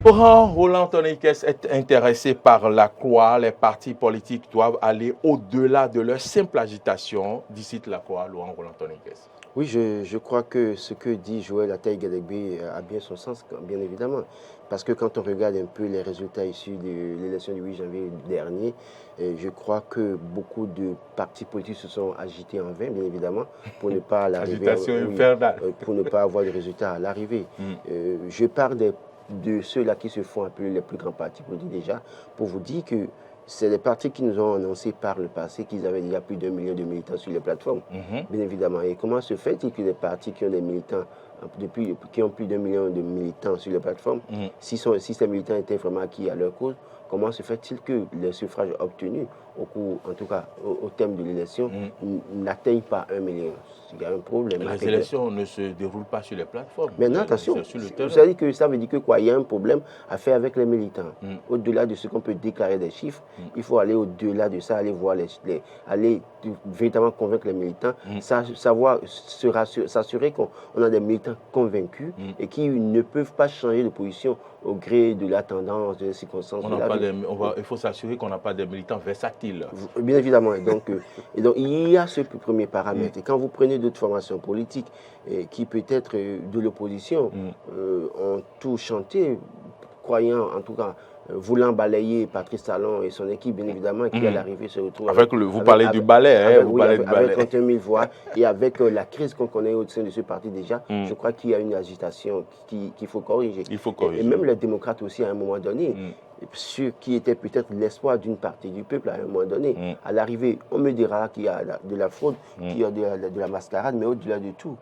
Pour Roland Tonnikes est intéressé par la croix, les partis politiques doivent aller au-delà de leur simple agitation, d'ici la croix, Roland Tonnikes. Oui, je crois que ce que dit Joël Ataï-Gadegbe a bien son sens, bien évidemment. Parce que quand on regarde un peu les résultats issus de l'élection du 8 janvier dernier, je crois que beaucoup de partis politiques se sont agités en vain, bien évidemment, pour ne pas l'arrivée, pour ne pas avoir de résultats à l'arrivée. Je parle de ceux-là qui se font appeler les plus grands partis politiques déjà, pour vous dire que c'est les partis qui nous ont annoncé par le passé qu'ils avaient déjà plus d'1 million de militants sur les plateformes, bien évidemment. Et comment se fait-il que les partis qui ont des militants, qui ont plus d'1 million de militants sur les plateformes, si ces militants étaient vraiment acquis à leur cause, comment se fait-il que les suffrages obtenus en tout cas au terme de l'élection, n'atteignent pas 1 million? Il y a un problème. Les élections ne se déroulent pas sur les plateformes. Maintenant, attention, ça veut dire que quoi? Il y a un problème à faire avec les militants. Au-delà de ce qu'on peut déclarer des chiffres, il faut aller au-delà de ça, aller voir aller véritablement convaincre les militants, s'assurer qu'on a des militants convaincus et qui ne peuvent pas changer de position au gré de la tendance, des circonstances. Il faut s'assurer qu'on n'a pas des militants versatiles. Bien évidemment. Et donc, il y a ce premier paramètre. Et quand vous prenez d'autres formations politiques qui peut-être de l'opposition ont tout chanté, croyant en tout cas, voulant balayer Patrice Talon et son équipe, bien évidemment, qui à l'arrivée se retrouve vous parlez du balai, avec 31 000 voix et avec la crise qu'on connaît au sein de ce parti déjà, je crois qu'il y a une agitation qu'il faut corriger. Et même les démocrates aussi, à un moment donné, ce qui était peut-être l'espoir d'une partie du peuple, à un moment donné, à l'arrivée, on me dira qu'il y a de la fraude, qu'il y a de la mascarade, mais au-delà de tout,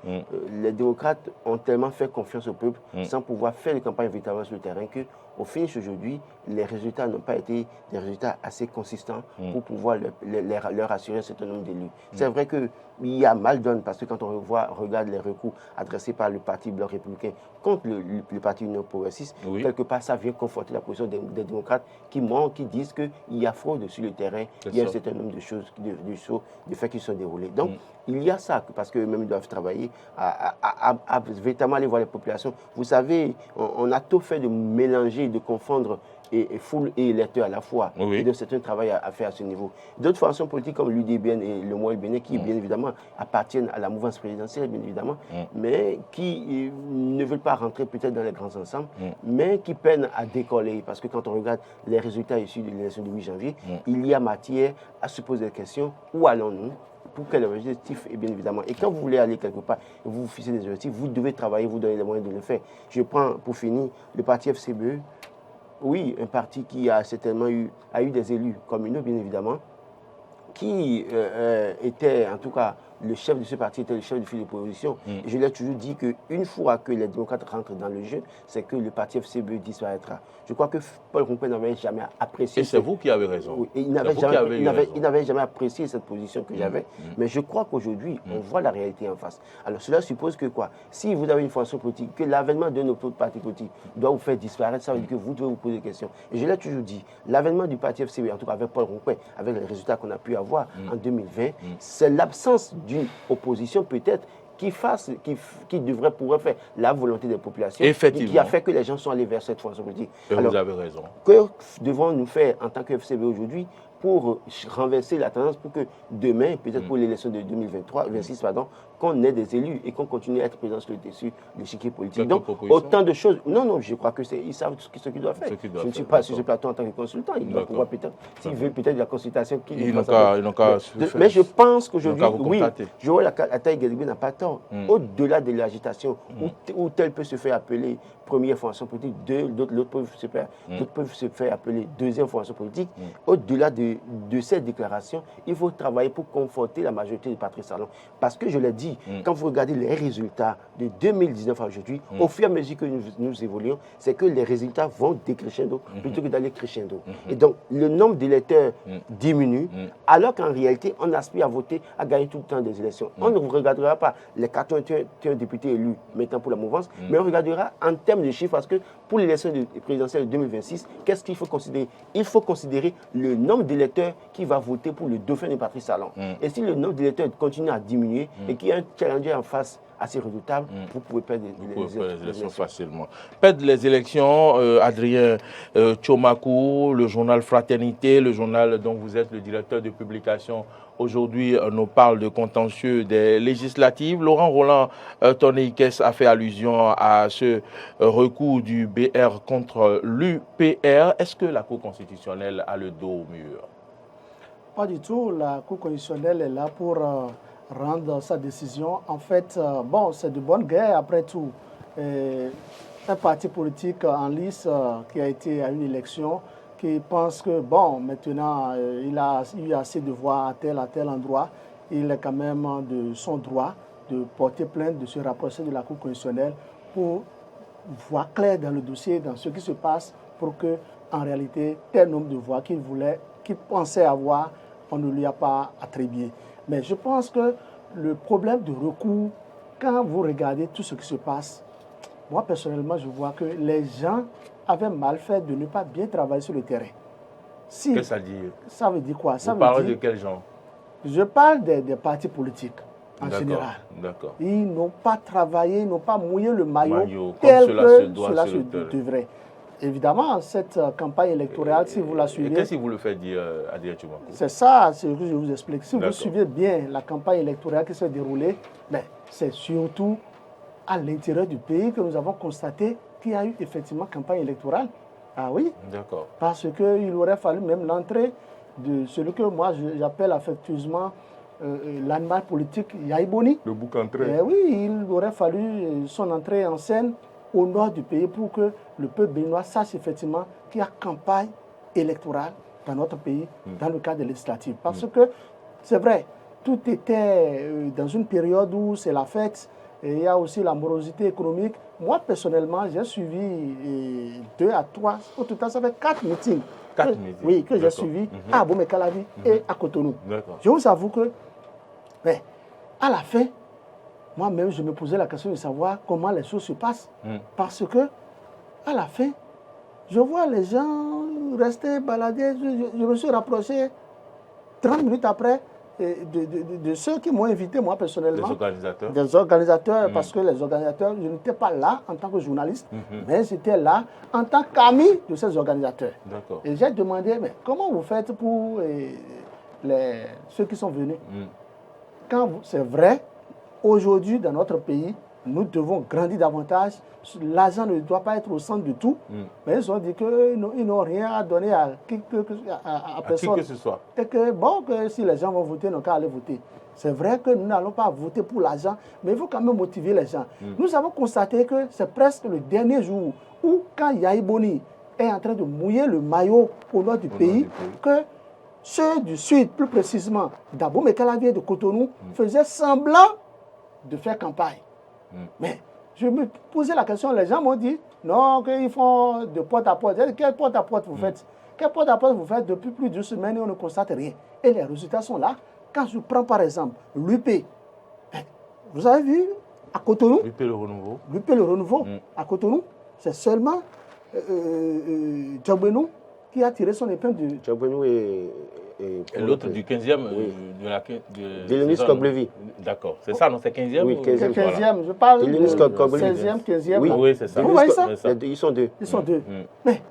les démocrates ont tellement fait confiance au peuple sans pouvoir faire des campagnes véritablement sur le terrain que, au finish aujourd'hui, les résultats n'ont pas été des résultats assez consistants pour pouvoir leur assurer un certain nombre d'élus. C'est vrai qu'il y a mal donne parce que quand on regarde les recours adressés par le Parti Bloc républicain contre le Parti Union progressiste, quelque part ça vient conforter la position des démocrates qui disent qu'il y a fraude sur le terrain, il y a un certain nombre de choses, de faits qui sont déroulés. Donc, il y a ça, parce qu'eux-mêmes doivent travailler à véritablement aller voir les populations. Vous savez, on a tout fait de mélanger, de confondre et foule et électeurs à la fois. Et donc, c'est un travail à faire à ce niveau. D'autres formations politiques comme l'UDBN et le Moël Béné, qui bien évidemment appartiennent à la mouvance présidentielle, bien évidemment, mais qui ne veulent pas rentrer peut-être dans les grands ensembles, mais qui peinent à décoller. Parce que quand on regarde les résultats issus de l'élection du 8 janvier, il y a matière à se poser la question, où allons-nous? Pour quel objectif, et bien évidemment. Et quand vous voulez aller quelque part et vous vous fixez des objectifs, vous devez travailler, vous donner les moyens de le faire. Je prends, pour finir, le parti FCBE. Oui, un parti qui a certainement eu des élus communaux, bien évidemment, qui était, en tout cas, le chef de ce parti était le chef de file de l'opposition. Je l'ai toujours dit qu'une fois que les démocrates rentrent dans le jeu, c'est que le parti FCBE disparaîtra. Je crois que Paul Roumpin n'avait jamais apprécié... Et c'est vous qui avez raison. Oui, il n'avait jamais apprécié cette position que j'avais. Mais je crois qu'aujourd'hui, on voit la réalité en face. Alors cela suppose que quoi? Si vous avez une formation politique, que l'avènement d'un autre parti politique doit vous faire disparaître, ça veut dire que vous devez vous poser des questions. Et je l'ai toujours dit, l'avènement du parti FCBE, en tout cas avec Paul Roumpin, avec les résultats qu'on a pu avoir en 2020, c'est l'absence d'une opposition peut-être qui pourrait faire la volonté des populations, et qui a fait que les gens sont allés vers cette formation politique. Alors, vous avez raison. Que devons-nous faire en tant que FCBE aujourd'hui pour renverser la tendance, pour que demain, peut-être pour l'élection de 2026, qu'on ait des élus et qu'on continue à être présent sur l'échiquier politique. Donc, autant de choses. Non, je crois qu'ils savent ce qu'ils doivent faire. Je ne suis pas sur ce plateau en tant que consultant. Ils doivent pouvoir peut-être, s'ils veulent peut-être la consultation qu'ils n'ont pas. Mais je pense qu'aujourd'hui, oui, Joël Ataï-Gadegbe n'a pas tort. Au-delà de l'agitation, où tel peut se faire appeler première formation politique, l'autre peuvent se faire appeler deuxième formation politique. Au-delà de cette déclaration, il faut travailler pour conforter la majorité de Patrice Talon. Parce que je l'ai dit, quand vous regardez les résultats de 2019 à aujourd'hui, au fur et à mesure que nous évoluons, c'est que les résultats vont décrescendo plutôt que d'aller crescendo. Et donc, le nombre d'électeurs diminue, alors qu'en réalité, on aspire à voter, à gagner tout le temps des élections. On ne regardera pas les 81 députés élus maintenant pour la mouvance, mais on regardera en termes de chiffres, parce que pour l'élection présidentielle de 2026, qu'est-ce qu'il faut considérer? Il faut considérer le nombre d'électeurs qui va voter pour le dauphin de Patrice Talon. Et si le nombre d'électeurs continue à diminuer et qu'il y a un challenger en face assez redoutable, vous pouvez perdre les élections facilement. Perdre les élections, Adrien Tchomakou, le journal Fraternité, le journal dont vous êtes le directeur de publication, aujourd'hui nous parle de contentieux des législatives. Laurent Roland Tonné-Ikes a fait allusion à ce recours du BR contre l'UPR. Est-ce que la Cour constitutionnelle a le dos au mur? Pas du tout. La Cour constitutionnelle est là pour rendre sa décision. En fait, bon, c'est de bonne guerre après tout. Un parti politique en lice qui a été à une élection, qui pense que, bon, maintenant, il a eu assez de voix à tel endroit, il est quand même de son droit de porter plainte, de se rapprocher de la Cour constitutionnelle pour voir clair dans le dossier, dans ce qui se passe, pour que, en réalité, tel nombre de voix qu'il pensait avoir, on ne lui a pas attribué. Mais je pense que le problème de recours, quand vous regardez tout ce qui se passe, moi, personnellement, je vois que les gens avaient mal fait de ne pas bien travailler sur le terrain. Qu'est-ce que ça dit? Ça veut dire quoi? Vous parlez de quel genre? Je parle des partis politiques, en général. D'accord. Ils n'ont pas travaillé, ils n'ont pas mouillé le maillot tel que cela se devrait. Évidemment, cette campagne électorale, si vous la suivez... Qu'est-ce qui vous le fait dire, Adrien Tchomakou? C'est ça, c'est ce que je vous explique. Si vous suivez bien la campagne électorale qui s'est déroulée, c'est surtout à l'intérieur du pays que nous avons constaté qu'il y a eu effectivement campagne électorale. Ah oui. D'accord. Parce qu'il aurait fallu même l'entrée de celui que moi j'appelle affectueusement l'animal politique Yaïboni. Le bouc entré. Oui, il aurait fallu son entrée en scène au nord du pays pour que le peuple béninois sache effectivement qu'il y a campagne électorale dans notre pays, dans le cadre des législatives. Parce que c'est vrai, tout était dans une période où c'est la fête, et il y a aussi la morosité économique. Moi, personnellement, j'ai suivi 2 à 3, au total, ça fait 4 meetings. 4 meetings. Oui, que j'ai suivis à Abomey-Calavi et à Cotonou. Je vous avoue que, à la fin, moi-même, je me posais la question de savoir comment les choses se passent. Parce que, à la fin, je vois les gens rester baladés. Je me suis rapproché 30 minutes après de ceux qui m'ont invité, moi, personnellement. Des organisateurs, parce que les organisateurs, je n'étais pas là en tant que journaliste, mais j'étais là en tant qu'ami de ces organisateurs. Et j'ai demandé, mais comment vous faites pour ceux qui sont venus? C'est vrai, aujourd'hui, dans notre pays, nous devons grandir davantage. L'argent ne doit pas être au centre de tout. Mais ils ont dit qu'ils n'ont rien à donner à personne. Qui que ce soit. Et que, que si les gens vont voter, ils n'ont qu'à aller voter. C'est vrai que nous n'allons pas voter pour l'argent, mais il faut quand même motiver les gens. Nous avons constaté que c'est presque le dernier jour où, quand Yaïboni est en train de mouiller le maillot au nord du pays, que ceux du sud, plus précisément d'Abomey-Calavi et de Cotonou, faisaient semblant de faire campagne. Mais je me posais la question, les gens m'ont dit, non, qu'ils font de porte-à-porte. Quel porte-à-porte vous faites? Quel porte-à-porte vous faites depuis plus d'une semaine et on ne constate rien? Et les résultats sont là. Quand je prends par exemple l'UP, vous avez vu, à Cotonou, l'UP le renouveau. L'UP le renouveau, à Cotonou, c'est seulement Djabouenou qui a tiré son épingle du... Djabouenou et l'autre du 15e de Denis Koglevi. D'accord. C'est ça, non? C'est 15e? Oui, 15e. 15e, je parle de 16e, 15e. Oui, c'est ça. Vous voyez ça? Ils sont deux. Ils sont deux. Mais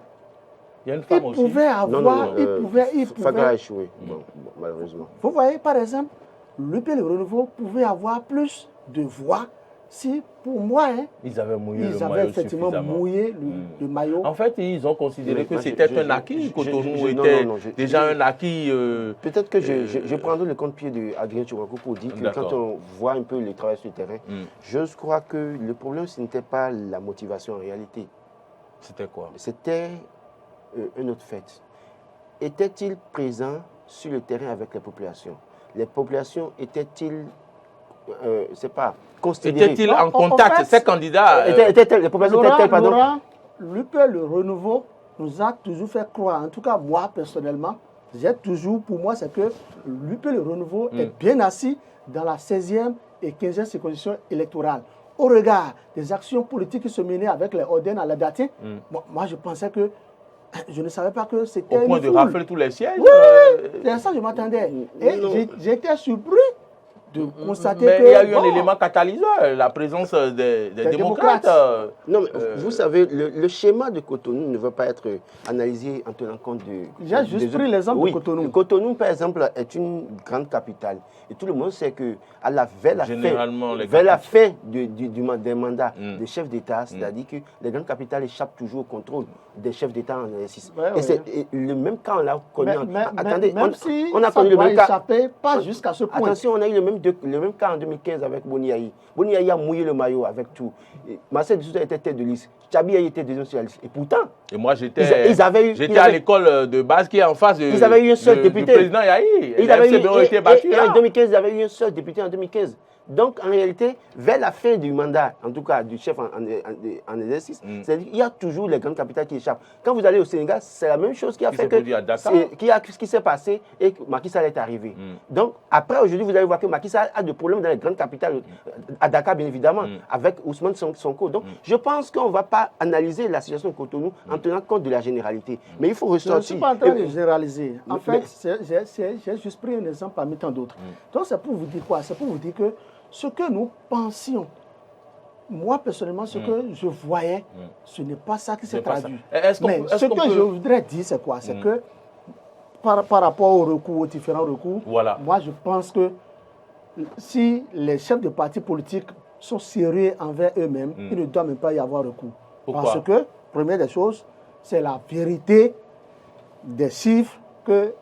il y a une femme aussi. Il pouvait avoir... Fagra a échoué, malheureusement. Vous voyez, par exemple, l'UP le renouveau pouvait avoir plus de voix si, pour moi, ils avaient mouillé le maillot effectivement mouillé le maillot. En fait, ils ont considéré que c'était un acquis. Cotonou était déjà un acquis. Peut-être que je prendrai le compte-pied d'Adrien Tchomakou pour dire que quand on voit un peu le travail sur le terrain, je crois que le problème, ce n'était pas la motivation en réalité. C'était quoi? C'était un autre fait. Était-il présent sur le terrain avec les populations? Les populations étaient-ils, considérées? Étaient-ils en contact, ces candidats les populations étaient-elles, pardon? Laurent, l'UP le renouveau nous a toujours fait croire, en tout cas moi personnellement, pour moi, c'est que l'UP le renouveau est bien assis dans la 16e et 15e circonscription électorale. Au regard des actions politiques qui se menaient avec les Oden à la Datin, moi je pensais que je ne savais pas que c'était au point de rafler tous les sièges. Oui, c'est à ça que je m'attendais. Et j'étais surpris de constater mais que... Mais il y a eu un élément catalyseur, la présence des démocrates. Non, mais vous savez, le schéma de Cotonou ne veut pas être analysé en tenant compte de... J'ai juste pris l'exemple de Cotonou. Cotonou, par exemple, est une grande capitale. Et tout le monde sait que vers la fin des mandats des chefs d'État, c'est-à-dire que les grandes capitales échappent toujours au contrôle des chefs d'État en exercice. Et le même cas, on l'a connu. Attendez, on a connu le même cas. Pas jusqu'à ce point. Attention, on a eu le même cas en 2015 avec Boni Yayi. Boni Yayi a mouillé le maillot avec tout. Marcel Dessouza était tête de liste. Tchabi Yayi était deuxième sur la liste. Et pourtant... Et moi, j'étais à l'école de base qui est en face ils avaient eu un seul député. Du président Yayi. Et le FCBO était battu. Et en 2015, ils avaient eu un seul député en 2015. Donc, en réalité, vers la fin du mandat, en tout cas du chef en exercice, c'est-à-dire qu'il y a toujours les grandes capitales qui échappent. Quand vous allez au Sénégal, c'est la même chose qui a fait que... Ce qui s'est passé et que Macky Sall est arrivé. Donc, après, aujourd'hui, vous allez voir que Macky Sall a des problèmes dans les grandes capitales, à Dakar, bien évidemment, avec Ousmane Sonko. Donc, je pense qu'on ne va pas analyser la situation de Cotonou en tenant compte de la généralité. Mais il faut ressortir... Je ne suis pas en train de généraliser. En fait, j'ai juste pris un exemple parmi tant d'autres. Donc, c'est pour vous dire quoi? C'est pour vous dire que ce que nous pensions, moi personnellement, ce que je voyais, ce n'est pas ça qui s'est traduit. Mais ce que je voudrais dire, c'est quoi? C'est que par rapport aux recours, aux différents recours, moi je pense que si les chefs de partis politiques sont sérieux envers eux-mêmes, il ne doit même pas y avoir recours. Pourquoi? Parce que, première des choses, c'est la vérité des chiffres que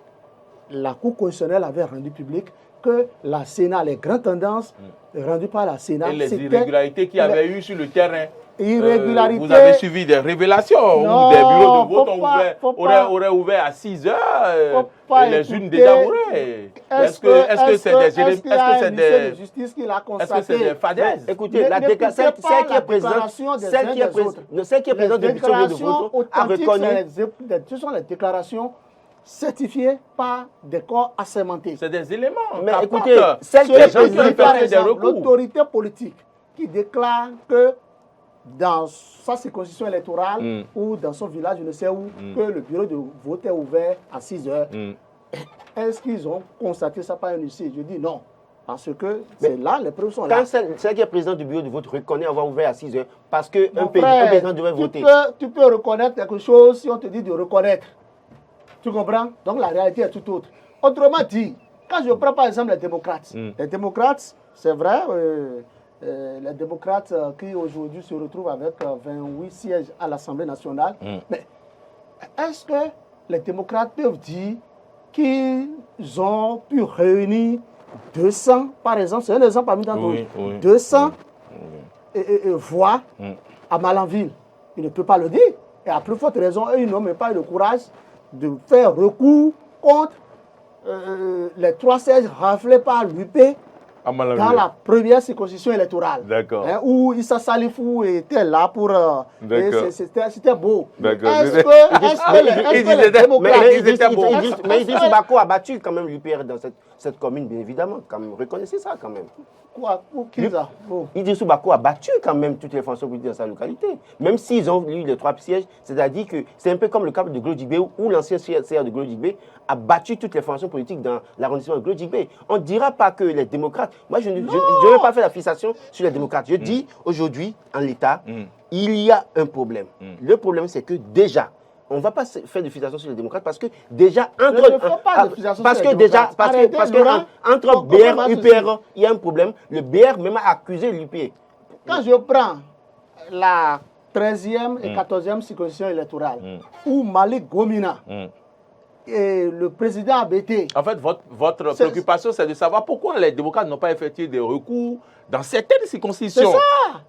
la Cour constitutionnelle avait rendu publics, que la Sénat, les grandes tendances rendues par la Sénat... Et les irrégularités qu'il y avait eu sur le terrain. Irrégularités... Vous avez suivi des révélations où des bureaux de vote auraient ouvert à 6 heures et les unes déjà mouraient. Est-ce que c'est des justice qui l'a constaté? Est-ce que c'est des fadaises? Écoutez, celle qui est présidente du bureau de vote a reconnu... Ce sont les déclarations certifiés par des corps assermentés. C'est des éléments. Mais écoutez, l'autorité politique qui déclare que dans sa circonscription électorale ou dans son village, je ne sais où, que le bureau de vote est ouvert à 6 heures. Est-ce qu'ils ont constaté ça par un huissier? Je dis non. Parce que c'est là, les preuves sont là. Quand celle qui est président du bureau de vote reconnaît avoir ouvert à 6 heures parce qu'un président devait voter. Tu peux reconnaître quelque chose si on te dit de reconnaître. Tu comprends? Donc la réalité est tout autre. Autrement dit, quand je prends par exemple les démocrates, c'est vrai, les démocrates qui aujourd'hui se retrouvent avec 28 sièges à l'Assemblée nationale, mais est-ce que les démocrates peuvent dire qu'ils ont pu réunir 200, par exemple, c'est un exemple parmi tant d'autres, 200 voix à Malanville? Ils ne peuvent pas le dire. Et à plus forte raison, eux, ils n'ont même pas eu le courage de faire recours contre les 3 sièges raflés par l'UP dans la première circonscription électorale. D'accord. Où Issa Salifou était là pour... C'était beau. D'accord. Est-ce que les démocrates... Mais Idriss Bako a battu quand même l'UPR dans cette commune, bien évidemment. Reconnaissez ça quand même. Quoi? Qui ça? Idriss Bako a battu quand même toutes les fonctions politiques dans sa localité. Même s'ils ont eu les 3 sièges, c'est-à-dire que c'est un peu comme le cas de Glodjigbe où l'ancien CR de Glodjigbe a battu toutes les fonctions politiques dans l'arrondissement de Glodjigbe. On ne dira pas que les démocrates... Moi, je ne vais pas faire la fixation sur les démocrates. Je dis aujourd'hui, en l'État, il y a un problème. Le problème, c'est que déjà, on ne va pas faire de fixation sur les démocrates parce que déjà, entre BR et UPR, il y a un problème. Le BR même a accusé l'UPR. Quand je prends la 13e et 14e circonscription électorale, où Malik Gomina et le président ABT... En fait, votre préoccupation, c'est de savoir pourquoi les démocrates n'ont pas effectué des recours dans certaines circonscriptions. C'est ça.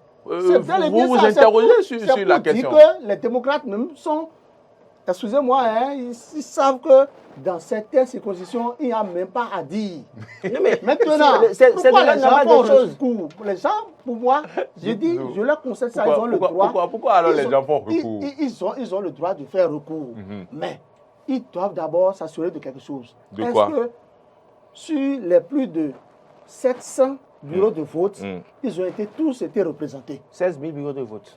Vous vous interrogez sur la question. C'est que les démocrates même sont... Excusez-moi, ils savent que dans certaines circonscriptions, il n'y a même pas à dire. Mais maintenant, pourquoi les gens font recours? Les gens, pour moi, je leur conseille ça, ils ont le droit. Pourquoi alors les gens font recours? Ils ont le droit de faire recours. Mais ils doivent d'abord s'assurer de quelque chose. De quoi? Est-ce que sur les plus de 700 bureaux de vote, ils ont tous été représentés? 16 000 bureaux de vote.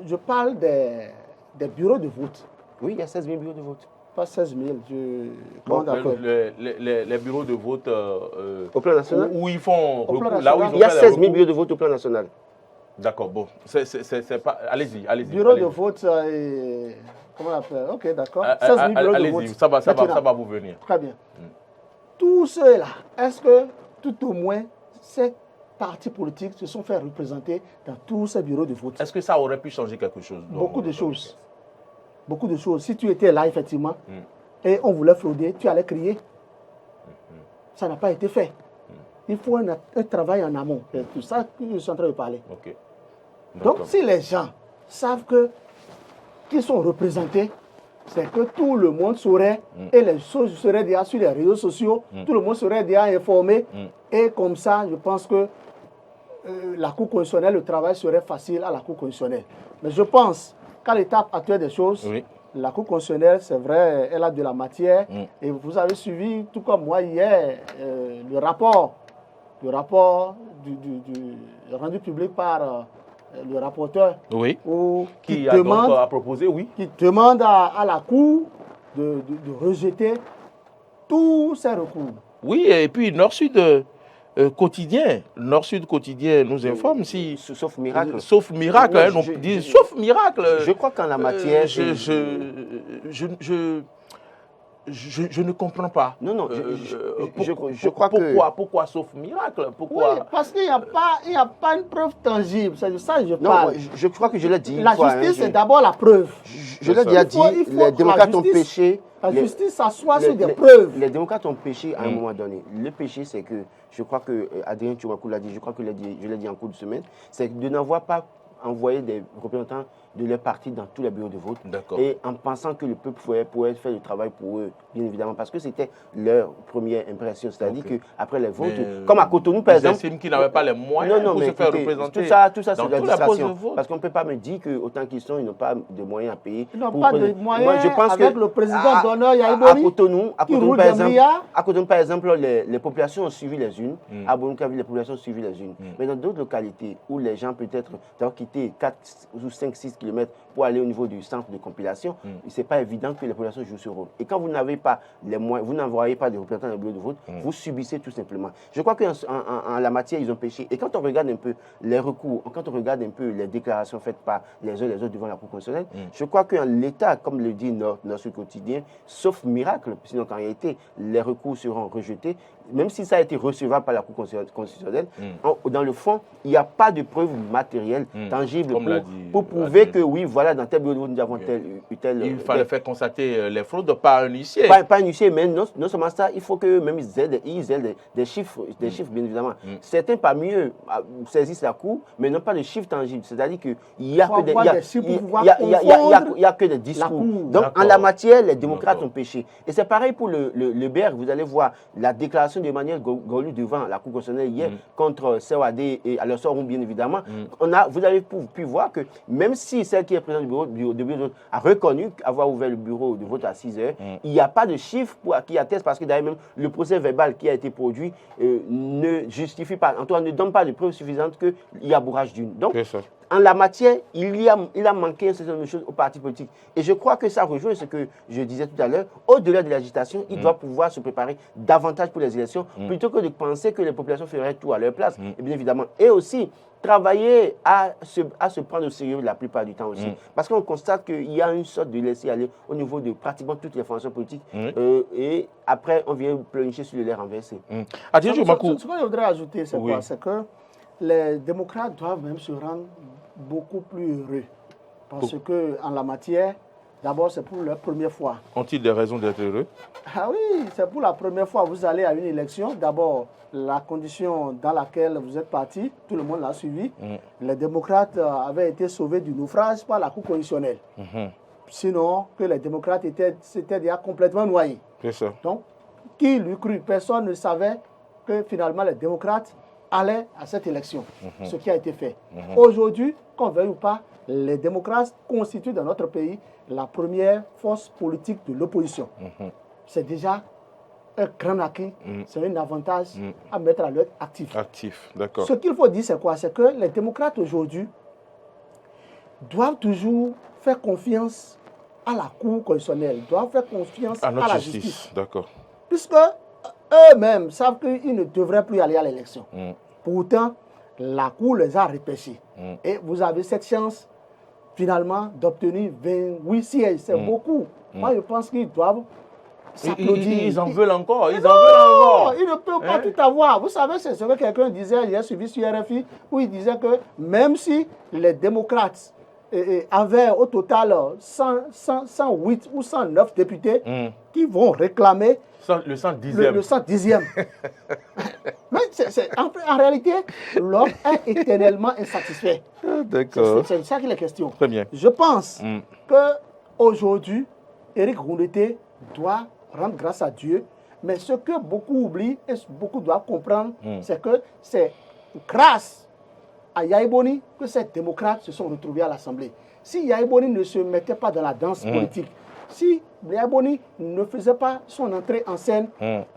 Je parle des bureaux de vote. Oui, il y a 16 000 bureaux de vote. Pas 16 000. Les bureaux de vote au plan national, où ils font il y a 16 000 bureaux de vote au plan national. D'accord, bon. C'est pas... Allez-y. Bureau de vote, comment on appelle? Ok, d'accord. 16 000 bureaux de vote. Ça va vous venir. Très bien. Tous ceux-là, est-ce que tout au moins, ces partis politiques se sont fait représenter dans tous ces bureaux de vote? Est-ce que ça aurait pu changer quelque chose? Beaucoup de choses. Beaucoup de choses. Si tu étais là, effectivement, et on voulait frauder, tu allais crier. Ça n'a pas été fait. Il faut un travail en amont. C'est tout ça que je suis en train de parler. Okay. Donc, si les gens savent qu'ils sont représentés, c'est que tout le monde saurait, et les choses seraient déjà sur les réseaux sociaux, tout le monde serait déjà informé, et comme ça, je pense que la Cour constitutionnelle, le travail serait facile à la Cour constitutionnelle. Mais je pense qu'à l'étape actuelle des choses, la Cour constitutionnelle, c'est vrai, elle a de la matière, et vous avez suivi, tout comme moi hier, le rapport rendu public par le rapporteur, qui a proposé, qui demande à la Cour de rejeter tous ces recours. Oui, et puis Nord-Sud quotidien nous informe si... Sauf miracle. Sauf miracle, sauf miracle. Je crois qu'en la matière... Je ne comprends pas. Non, je crois que... Pourquoi sauf miracle? Pourquoi? Oui, parce qu'il n'y a pas une preuve tangible. C'est de ça que je parle. Non, je crois que je l'ai dit. La justice, c'est d'abord la preuve. Je l'ai déjà dit, les démocrates ont péché. La justice s'assoit sur des preuves. Les démocrates ont péché à un moment donné. Le péché, c'est que, je crois que Adrien Tchomakou l'a dit, je crois que je l'ai dit en cours de semaine, c'est de n'avoir pas envoyé des représentants de leur parti dans tous les bureaux de vote. Et en pensant que le peuple pourrait faire le travail pour eux, bien évidemment, parce que c'était leur première impression. C'est-à-dire qu'après les votes, comme à Cotonou, par exemple... Ils estiment qu'ils n'avaient pas les moyens pour se faire représenter. Tout ça c'est de la distraction. Parce qu'on ne peut pas me dire qu'autant qu'ils sont, ils n'ont pas de moyens à payer. Ils n'ont pas de moyens. Moi, je pense avec le président d'honneur Yaïboni, à Cotonou, par exemple, les populations ont suivi les unes. À Bounoukavi, les populations ont suivi les unes. Mais dans d'autres localités où les gens peut-être ont quitté 4 ou 5, 6 km pour aller au niveau du centre de compilation, ce n'est pas évident que les populations jouent ce rôle. Et quand vous n'avez pas les moyens, vous n'envoyez pas de représentants dans le bureau de vote, vous subissez tout simplement. Je crois qu'en la matière, ils ont péché. Et quand on regarde un peu les recours, quand on regarde un peu les déclarations faites par les uns et les autres devant la Cour constitutionnelle, je crois qu'en l'État, comme le dit notre quotidien, sauf miracle, sinon qu'en réalité, les recours seront rejetés, même si ça a été recevable par la Cour constitutionnelle, dans le fond, il n'y a pas de preuves matérielles, tangibles, pour prouver que oui, voilà, dans tel bureau de vote, nous avons tel. Il fallait faire constater les fraudes par un huissier. Pas un huissier, mais non seulement ça, il faut qu'eux-mêmes ils aient des chiffres, bien évidemment. Certains parmi eux saisissent la Cour, mais n'ont pas de chiffres tangibles. C'est-à-dire qu'il n'y a que des discours. Donc, en la matière, les démocrates ont péché. Et c'est pareil pour le BR. Vous allez voir la déclaration de Emmanuel Golu devant la Cour constitutionnelle hier contre Sewadé et alors Sorum, bien évidemment. Vous avez pu voir que même si celle qui est présidente du bureau de vote a reconnu avoir ouvert le bureau de vote à 6 heures, il n'y a pas de chiffres qui attestent, parce que d'ailleurs même le procès verbal qui a été produit ne justifie pas, en tout cas ne donne pas de preuves suffisantes qu'il y a bourrage d'une. Donc, en la matière, il a manqué un certain nombre de choses aux partis politiques. Et je crois que ça rejoint ce que je disais tout à l'heure. Au-delà de l'agitation, ils doivent pouvoir se préparer davantage pour les élections, plutôt que de penser que les populations feraient tout à leur place, et bien évidemment. Et aussi, travailler à se prendre au sérieux la plupart du temps aussi. Parce qu'on constate qu'il y a une sorte de laisser-aller au niveau de pratiquement toutes les formations politiques. Et après, on vient pleurnicher sur le lait renversé. Ce que je voudrais ajouter, c'est quoi? C'est que les démocrates doivent même se rendre beaucoup plus heureux. Parce qu'en la matière, d'abord, c'est pour la première fois. Ont-ils des raisons d'être heureux? Ah oui, c'est pour la première fois. Vous allez à une élection. D'abord, la condition dans laquelle vous êtes parti, tout le monde l'a suivi. Les démocrates avaient été sauvés du naufrage par la Cour constitutionnelle. Sinon, que les démocrates s'étaient déjà complètement noyés. C'est ça. Donc, qui l'eût cru? Personne ne savait que finalement les démocrates allaient à cette élection, ce qui a été fait. Aujourd'hui, qu'on veuille ou pas, les démocrates constituent dans notre pays la première force politique de l'opposition. C'est déjà un grand acquis, c'est un avantage à mettre à l'œuvre actif. D'accord. Ce qu'il faut dire, c'est quoi? C'est que les démocrates aujourd'hui doivent toujours faire confiance à la Cour constitutionnelle, doivent faire confiance à la justice. D'accord. Puisque eux-mêmes savent qu'ils ne devraient plus aller à l'élection. Pourtant, la Cour les a repêchés. Et vous avez cette chance, finalement, d'obtenir 28 sièges. C'est beaucoup. Moi, je pense qu'ils doivent s'applaudir. Ils en veulent encore. Ils ne peuvent pas tout avoir. Vous savez, c'est ce que quelqu'un disait, j'ai suivi sur RFI, où il disait que même si les démocrates avaient au total 108 ou 109 députés qui vont réclamer le 110e. Le 110e. Mais en réalité, l'homme est éternellement insatisfait. D'accord. C'est ça qui est la question. Très bien. Je pense qu'aujourd'hui, Éric Rouleté doit rendre grâce à Dieu. Mais ce que beaucoup oublient et beaucoup doivent comprendre, c'est que c'est grâce à Yahya Boni que ces démocrates se sont retrouvés à l'Assemblée. Si Yahya Boni ne se mettait pas dans la danse politique, si Yahya Boni ne faisait pas son entrée en scène,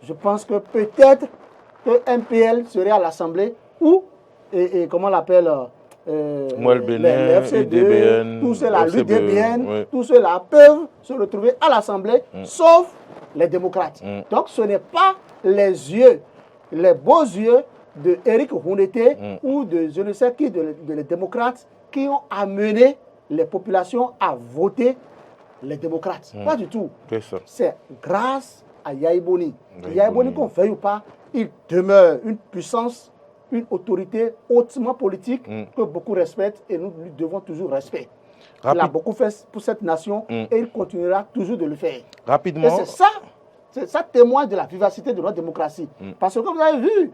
je pense que peut-être que MPL serait à l'Assemblée ou, comment on l'appelle, FCDBN, tout cela, l'UDBN, tout cela peuvent se retrouver à l'Assemblée, sauf les démocrates. Donc ce n'est pas les beaux yeux de Éric Rouleté ou de je ne sais qui, les démocrates, qui ont amené les populations à voter les démocrates. Pas du tout. C'est grâce à Yahya Boni. Yahya Boni, qu'on veuille ou pas, il demeure une puissance, une autorité hautement politique que beaucoup respectent et nous lui devons toujours respect. Il a beaucoup fait pour cette nation et il continuera toujours de le faire. Rapidement. Et ça témoigne de la vivacité de notre démocratie. Parce que vous avez vu,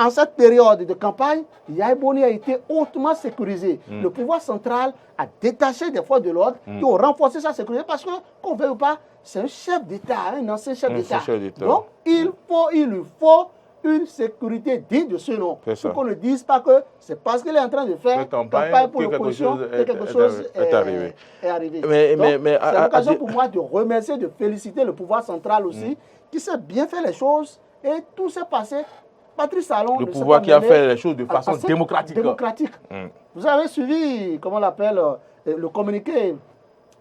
en cette période de campagne, Yahya Boni a été hautement sécurisé. Le pouvoir central a détaché des forces de l'ordre qui ont renforcé sa sécurité parce que, qu'on ne veut pas, c'est un chef d'État, un ancien chef d'État. Donc, il lui faut une sécurité digne de ce nom. Pour qu'on ne dise pas que c'est parce qu'il est en train de faire campagne pour l'opposition que quelque chose est arrivé. C'est l'occasion pour moi de remercier, de féliciter le pouvoir central aussi, qui sait bien faire les choses et tout s'est passé. Patrice Talon, le pouvoir qui a fait les choses de façon démocratique. Vous avez suivi, comment on l'appelle, le communiqué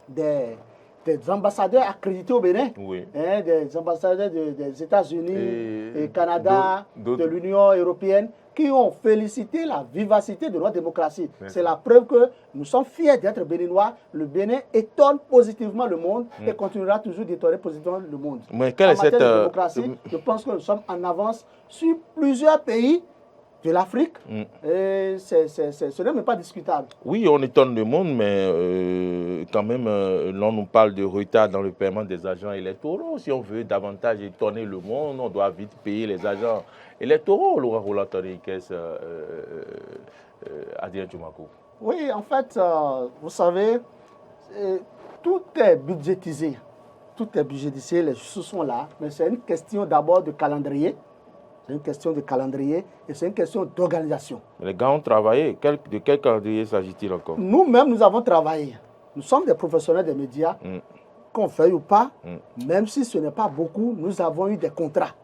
des ambassadeurs accrédités au Bénin, des ambassadeurs des États-Unis, et Canada, de l'Union européenne, qui ont félicité la vivacité de notre démocratie. C'est la preuve que nous sommes fiers d'être béninois. Le Bénin étonne positivement le monde et continuera toujours d'étonner positivement le monde. Mais quelle est cette démocratie, je pense que nous sommes en avance sur plusieurs pays de l'Afrique. Et ce n'est même pas discutable. Oui, on étonne le monde, mais quand même, l'on nous parle de retard dans le paiement des agents électoraux. Si on veut davantage étonner le monde, on doit vite payer les agents électoraux. Laura Roland-Tony, qu'est-ce Adrien Tchomakou? Oui, en fait, vous savez, tout est budgétisé. Tout est budgétisé, les choses sont là. Mais c'est une question d'abord de calendrier. C'est une question de calendrier et c'est une question d'organisation. Les gars ont travaillé. De quel calendrier s'agit-il encore? Nous-mêmes, nous avons travaillé. Nous sommes des professionnels des médias. Qu'on veuille ou pas, même si ce n'est pas beaucoup, nous avons eu des contrats.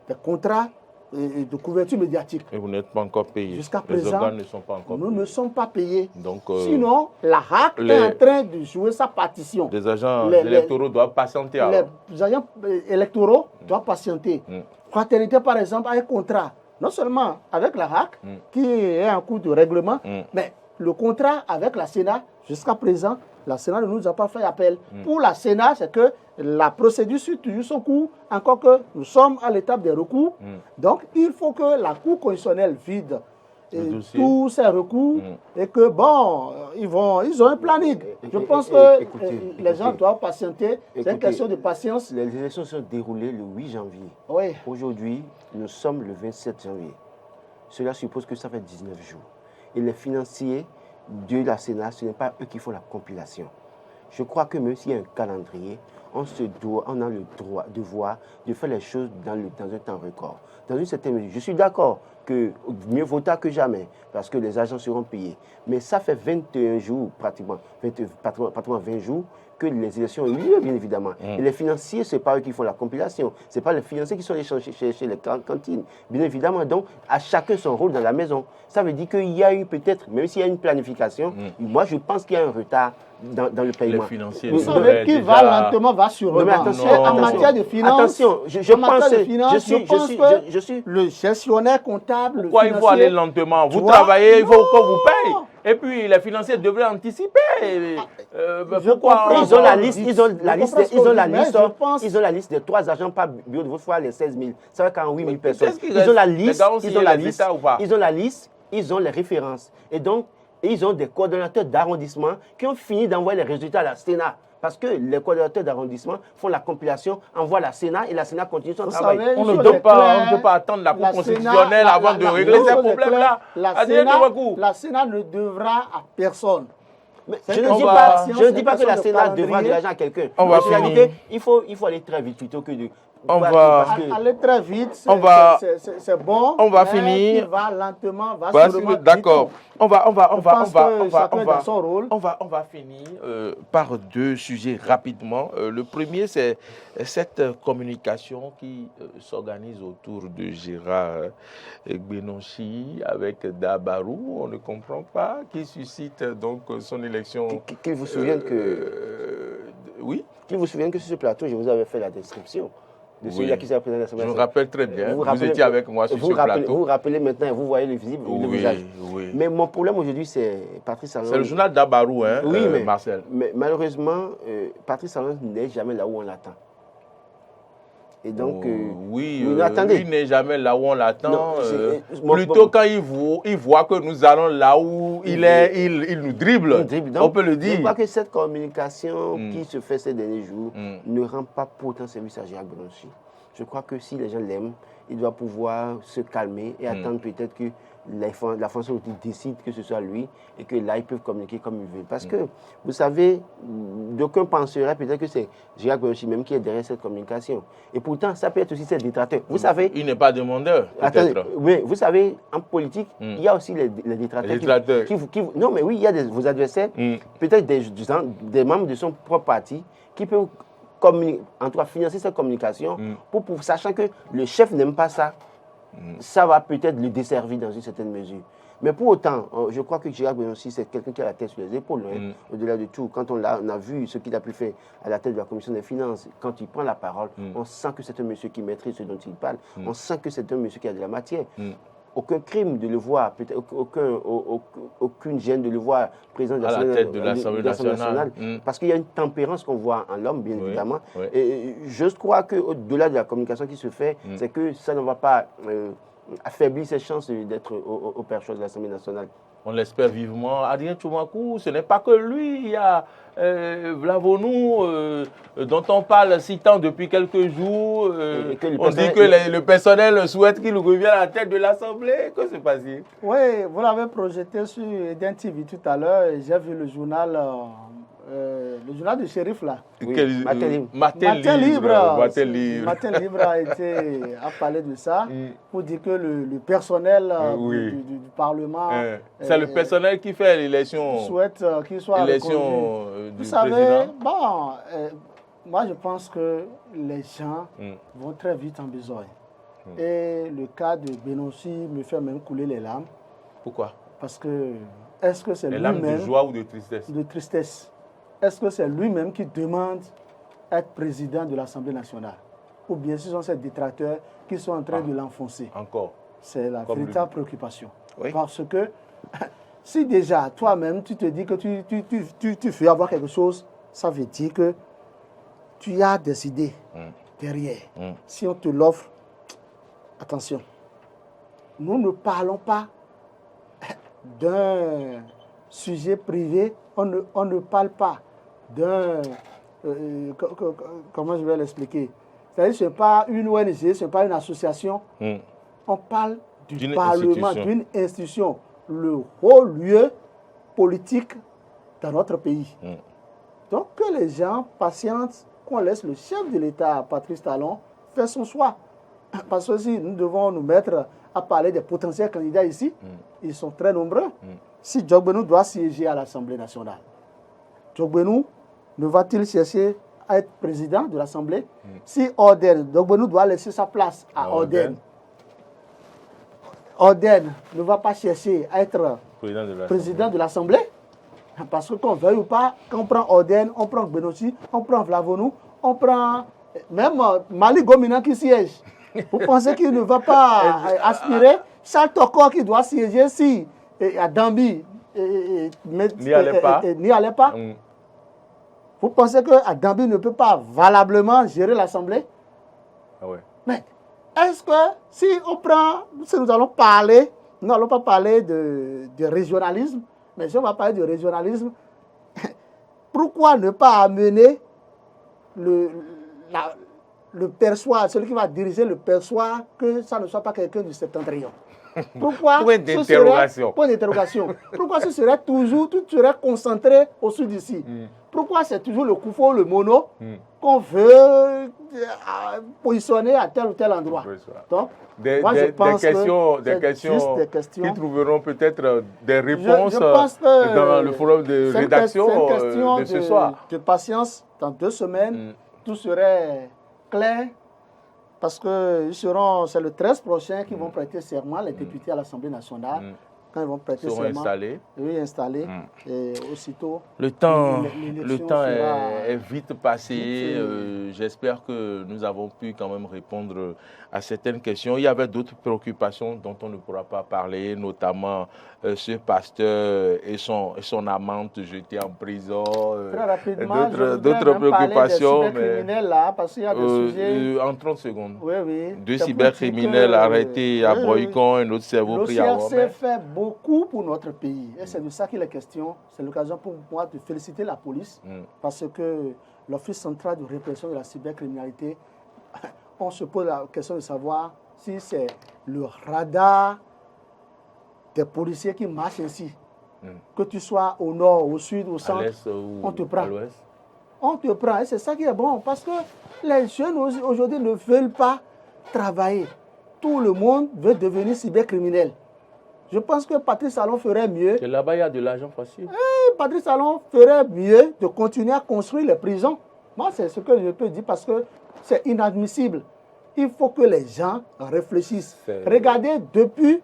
Des contrats de couverture médiatique. Et vous n'êtes pas encore payé. Jusqu'à présent, les organes ne sont pas encore payés. Nous ne sommes pas payés. Donc, sinon, la HAC est en train de jouer sa partition. Les agents électoraux doivent patienter. Les agents électoraux doivent patienter. Fraternité, par exemple, a un contrat, non seulement avec la HAC, qui est en cours de règlement, mais le contrat avec la Sénat, jusqu'à présent, la Sénat ne nous a pas fait appel. Pour la Sénat, c'est que la procédure suit toujours son cours, encore que nous sommes à l'étape des recours. Donc, il faut que la Cour constitutionnelle vide tous ces recours et que, bon, ils ont un planning. Je pense que les gens doivent patienter. C'est une question de patience. Les élections sont déroulées le 8 janvier. Oui. Aujourd'hui, nous sommes le 27 janvier. Cela suppose que ça fait 19 jours. Et les financiers de la Sénat, ce n'est pas eux qui font la compilation. Je crois que même s'il y a un calendrier, on a le devoir de faire les choses dans un temps record. Dans une certaine mesure, je suis d'accord que mieux vaut tard que jamais, parce que les agents seront payés. Mais ça fait 21 jours, pratiquement 20 jours, que les élections ont eu lieu, bien évidemment. Et les financiers, ce n'est pas eux qui font la compilation. Ce n'est pas les financiers qui sont allés chercher les cantines. Bien évidemment, donc, à chacun son rôle dans la maison. Ça veut dire qu'il y a eu peut-être, même s'il y a une planification, moi, je pense qu'il y a un retard dans le paiement. Les financiers, vous savez qui va lentement, va sûrement. Mais attention, en matière de finances, attention, je suis le gestionnaire comptable. Pourquoi il faut aller lentement? Vous travaillez, il faut qu'on vous paye. Et puis les financiers devraient anticiper. Pourquoi ils ont la liste des 3 agents par bureau de vote fois les 16 000. Ça va qu'en 8 000 personnes. Ils ont la liste, ils ont les références. Et donc, ils ont des coordonnateurs d'arrondissement qui ont fini d'envoyer les résultats à la Sénat. Parce que les coordonnateurs d'arrondissement font la compilation, envoient à la Sénat et la Sénat continue son travail. On ne peut pas attendre la Cour constitutionnelle avant de régler ces problèmes-là. La Sénat ne devra à personne. Mais je ne dis pas que la Sénat devra de l'argent à quelqu'un. Il faut aller très vite plutôt que de... Aller très vite, c'est bon. On va finir. Il va lentement, va sûrement. D'accord. On va finir par 2 sujets rapidement. Le premier, c'est cette communication qui s'organise autour de Gérard Gbenochi avec Dabarou. On ne comprend pas, qui suscite donc son élection. Qu'il vous souvienne que... oui. Qu'il vous souvienne que sur ce plateau, je vous avais fait la description de celui-là qui s'est présenté à l'Assemblée nationale. Je me rappelle très bien. Vous étiez avec moi sur ce plateau. Vous vous rappelez maintenant, vous voyez le visible, le visage. Oui. Mais mon problème aujourd'hui, c'est Patrice Talon. C'est le journal d'Abarou, hein, oui, Marcel. Mais malheureusement, Patrice Talon n'est jamais là où on l'attend. Et donc, attendez. Il n'est jamais là où on l'attend. Plutôt quand il voit que nous allons là où il est, il nous dribble. Donc, on peut le dire. Je crois que cette communication qui se fait ces derniers jours ne rend pas pourtant service à Gérard Gbenochi. Je crois que si les gens l'aiment, il doit pouvoir se calmer et attendre peut-être que la France décide que ce soit lui et que là, ils peuvent communiquer comme ils veulent. Parce que, vous savez, d'aucuns penseraient peut-être que c'est Gérard Gbenochi même qui est derrière cette communication. Et pourtant, ça peut être aussi ses détracteurs. Vous savez... Il n'est pas demandeur, peut-être. Oui, vous savez, en politique, il y a aussi les détracteurs. Non, mais oui, il y a vos adversaires, peut-être des membres de son propre parti qui peuvent en tout cas financer cette communication sachant que le chef n'aime pas ça. Ça va peut-être le desservir dans une certaine mesure. Mais pour autant, je crois que Gérard Gbenochi, c'est quelqu'un qui a la tête sur les épaules. Au-delà de tout, quand on a vu ce qu'il a pu faire à la tête de la Commission des Finances, quand il prend la parole, on sent que c'est un monsieur qui maîtrise ce dont il parle. On sent que c'est un monsieur qui a de la matière. Aucun crime de le voir, peut-être aucune gêne de le voir président de l'Assemblée nationale. Parce qu'il y a une tempérance qu'on voit en l'homme, bien évidemment. Et je crois qu'au-delà de la communication qui se fait, c'est que ça ne va pas affaiblir ses chances d'être au perchoir de l'Assemblée nationale. On l'espère vivement. Adrien Tchoumakou, ce n'est pas que lui. Il y a Vlavonou, dont on parle si tant depuis quelques jours. On dit que le personnel souhaite qu'il revienne à la tête de l'Assemblée. Que s'est passé? Oui, vous l'avez projeté sur Eden TV tout à l'heure. J'ai vu le journal du shérif là. Oui, Matin Libre a parlé de ça pour dire que le personnel du Parlement... c'est le personnel qui fait l'élection. Souhaite qu'il soit reconnu. Vous savez, moi je pense que les gens vont très vite en besogne. Et le cas de Gbenochi me fait même couler les larmes. Pourquoi? Parce que, est-ce que c'est lui-même... Les larmes de joie ou de tristesse? De tristesse. Est-ce que c'est lui-même qui demande être président de l'Assemblée nationale? Ou bien ce sont ces détracteurs qui sont en train de l'enfoncer? Encore. C'est la véritable préoccupation. Oui. Parce que si déjà toi-même tu te dis que tu veux avoir quelque chose, ça veut dire que tu as des idées derrière. Si on te l'offre, attention. Nous ne parlons pas d'un sujet privé, on ne parle pas d'un... comment je vais l'expliquer? C'est-à-dire que ce n'est pas une ONG, ce n'est pas une association. On parle du Parlement, d'une institution, le haut lieu politique dans notre pays. Donc que les gens patientent qu'on laisse le chef de l'État, Patrice Talon, faire son choix. Parce que si nous devons nous mettre à parler des potentiels candidats ici, ils sont très nombreux. Si Djogbenou doit siéger à l'Assemblée nationale, Djogbenou ne va-t-il chercher à être président de l'Assemblée? Si Orden, Djogbenou doit laisser sa place à Orden. Orden ne va pas chercher à être président de l'Assemblée. Parce que qu'on veuille ou pas, quand on prend Orden, on prend Gbenouchi, on prend Vlavonou, on prend même Mali Gomina qui siège. Vous pensez qu'il ne va pas aspirer? Charles Tokor qui doit siéger si à Dambi n'y allait pas. Vous pensez que Dambi ne peut pas valablement gérer l'Assemblée? Mais est-ce que si nous allons parler, nous n'allons pas parler de régionalisme, mais si on va parler de régionalisme, pourquoi ne pas amener le perçoit, celui qui va diriger le perçoit, que ça ne soit pas quelqu'un du septentrion? Pourquoi point d'interrogation. Pourquoi ce serait toujours, tout serait concentré au sud d'ici? Pourquoi c'est toujours le Koufo, le Mono qu'on veut positionner à tel ou tel endroit? Donc, des questions qui trouveront peut-être des réponses je pense que dans le forum de rédaction de ce soir. De patience, dans 2 semaines, tout serait clair. Parce que c'est le 13 prochain qu'ils vont prêter serment, les députés à l'Assemblée nationale. Quand ils vont prêter serment, installés. Et aussitôt, le temps est vite passé. J'espère que nous avons pu quand même répondre à certaines questions. Il y avait d'autres préoccupations dont on ne pourra pas parler, notamment ce pasteur et son amante jeté en prison. Très rapidement, d'autres préoccupations. Des cybercriminels là, parce qu'il y a des sujets. En 30 secondes. Oui. 2 cybercriminels arrêtés à Boycon, un autre cerveau pris à Rome. Le CRC fait beaucoup pour notre pays. Et c'est de ça qu'il est question. C'est l'occasion pour moi de féliciter la police, parce que l'Office central de répression de la cybercriminalité, on se pose la question de savoir si c'est le radar des policiers qui marchent ainsi. Que tu sois au nord, au sud, au centre, on te prend. On te prend. Et c'est ça qui est bon, parce que les jeunes aujourd'hui ne veulent pas travailler. Tout le monde veut devenir cybercriminel. Je pense que Patrice Talon ferait mieux. Et là-bas, il y a de l'argent facile. Patrice Talon ferait mieux de continuer à construire les prisons. Moi, c'est ce que je peux dire, parce que c'est inadmissible. Il faut que les gens réfléchissent. Regardez depuis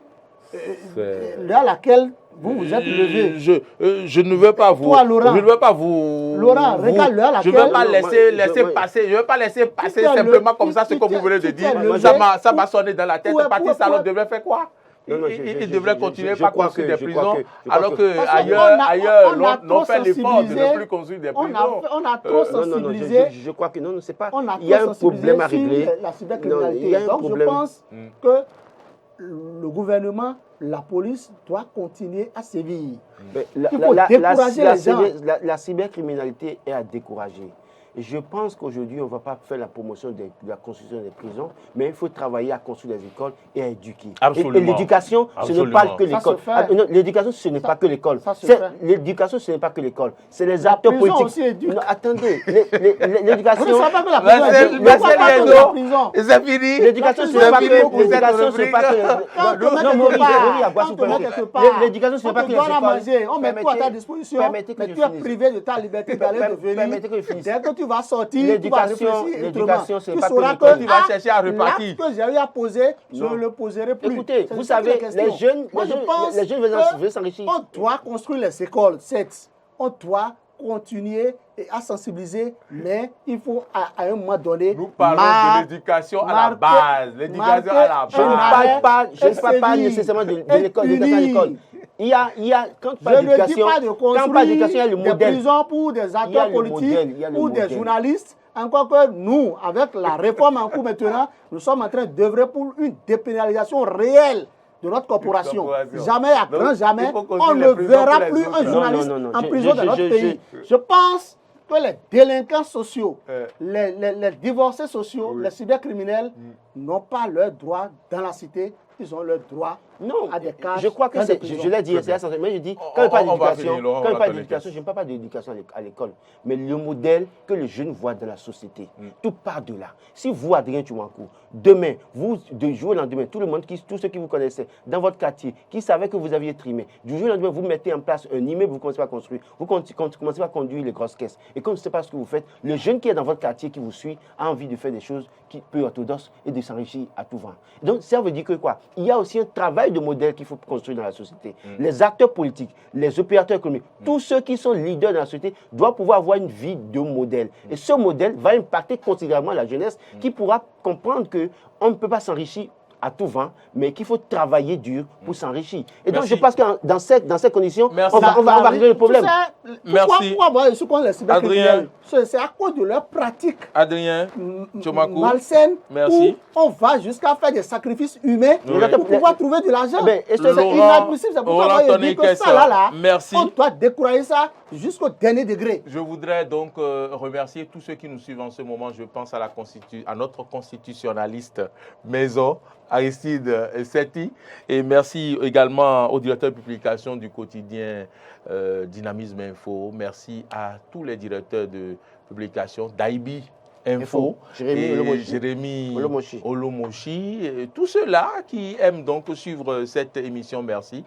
l'heure à laquelle vous vous êtes levé. Je ne veux pas vous. Toi, Laurent. Je ne veux pas vous. Laurent, regarde l'heure à laquelle. Je ne veux pas laisser passer. Je ne veux pas laisser passer simplement comme ça ce que vous venez de dire. Ça m'a sonné dans la tête. Patrice Talon devrait faire quoi? Il devrait continuer par construire des prisons, alors qu'ailleurs, l'on fait l'effort de ne plus construire des prisons. On a trop sensibilisé. Je crois que non, c'est pas. Il y a un problème à régler. La cybercriminalité. Donc je pense que le gouvernement, la police doit continuer à sévir. Il faut décourager les gens. La cybercriminalité est à décourager. Et je pense qu'aujourd'hui, on ne va pas faire la promotion de la construction des prisons, mais il faut travailler à construire des écoles et à éduquer. Absolument. Et l'éducation, ce n'est pas que l'école. L'éducation, ce n'est pas que l'école. L'éducation, ce n'est pas que l'école. C'est les acteurs politiques. Attendez, l'éducation... Vous ne savez pas que la prison... C'est fini. L'éducation, ce n'est pas que... L'éducation, ce n'est pas que... L'éducation, ce n'est pas que les écoles. On met tout à ta disposition, mais tu es privé de ta liberté d'aller devenir... Permettez que je finisse. Tu vas sortir, tu vas réfléchir, l'éducation, c'est pas que tu vas chercher à repartir. L'acte que j'ai eu à poser, je ne le poserai plus. Écoutez, vous savez, les jeunes veulent s'enrichir. On doit construire les écoles, on doit continuer à sensibiliser, mais il faut à un moment donné... Nous parlons de l'éducation à la base. L'éducation à la base. Je ne parle pas nécessairement de l'éducation à l'école. Il y a quand pas d'éducation, il y a le modèle. Des prisons pour des acteurs politiques, pour des journalistes. Encore que nous, avec la réforme en cours maintenant, nous sommes en train d'œuvrer pour une dépénalisation réelle de notre corporation. Jamais, à grand jamais, on ne verra plus un journaliste en prison dans notre pays. Je pense que les délinquants sociaux, les divorcés sociaux, les cybercriminels n'ont pas leurs droits dans la cité, ils ont leurs droits à des cases. Je crois que je l'ai dit, c'est essentiel. Mais je dis, quand il parle d'éducation, je ne parle pas d'éducation à l'école, mais le modèle que les jeunes voient dans la société. Tout part de là. Si vous, Adrien Tchoumakou, demain, vous, de jour au lendemain, tout le monde, tous ceux qui vous connaissaient, dans votre quartier, qui savaient que vous aviez trimé, du jour au lendemain, vous mettez en place un immeuble, vous commencez à construire, vous commencez à conduire les grosses caisses. Et comme ce n'est pas ce que vous faites, le jeune qui est dans votre quartier, qui vous suit, a envie de faire des choses peu orthodoxes et de s'enrichir à tout vent. Donc, ça veut dire que quoi? Il y a aussi un travail de modèle qu'il faut construire dans la société. Les acteurs politiques, les opérateurs économiques, tous ceux qui sont leaders dans la société doivent pouvoir avoir une vie de modèle. Et ce modèle va impacter considérablement la jeunesse qui pourra comprendre qu'on ne peut pas s'enrichir à tout vent, mais qu'il faut travailler dur pour s'enrichir. Et donc, je pense que dans ces conditions, on va régler le problème. Merci. Adrien, c'est à cause de leur pratique malsaine où on va jusqu'à faire des sacrifices humains pour pouvoir trouver de l'argent. C'est inadmissible. C'est pourquoi je dis que ça, là, on doit décourager ça jusqu'au dernier degré. Je voudrais donc remercier tous ceux qui nous suivent en ce moment. Je pense à notre constitutionnaliste maison, Aristide Setti, et merci également au directeur de publication du quotidien Dynamisme Info. Merci à tous les directeurs de publication d'Aibi Info, Jérémy Olomoshi, et tous ceux-là qui aiment donc suivre cette émission. Merci.